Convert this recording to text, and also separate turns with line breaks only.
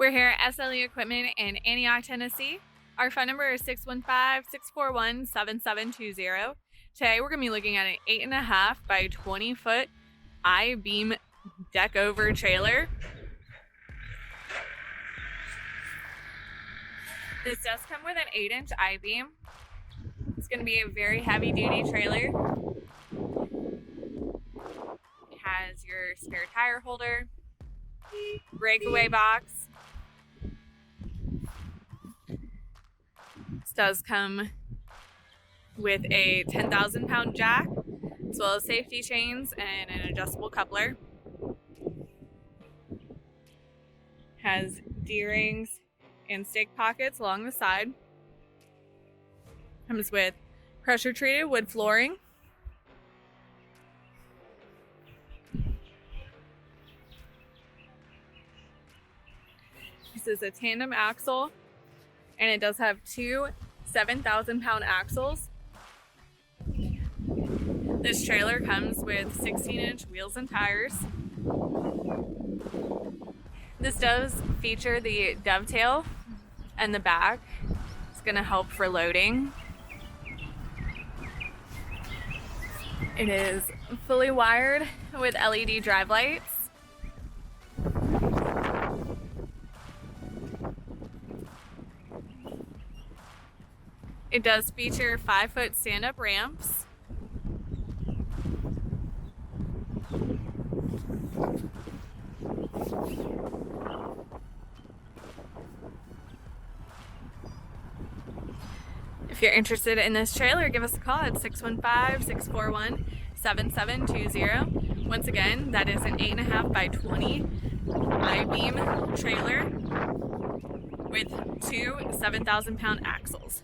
We're here at SLE Equipment in Antioch, Tennessee. Our phone number is 615-641-7720. Today we're going to be looking at an 8.5 by 20 foot I-beam Deckover trailer. This does come with an 8-inch I-beam. It's going to be a very heavy duty trailer. It has your spare tire holder, breakaway box. This does come with a 10,000 pound jack, as well as safety chains and an adjustable coupler. Has D-rings and stake pockets along the side. Comes with pressure treated wood flooring. This is a tandem axle, and it does have two 7,000 pound axles. This trailer comes with 16-inch wheels and tires. This does feature the dovetail and the back. It's going to help for loading. It is fully wired with LED drive lights. It does feature 5-foot stand-up ramps. If you're interested in this trailer, give us a call at 615-641-7720. Once again, that is an 8.5 by 20 I-beam trailer with two 7,000 pound axles.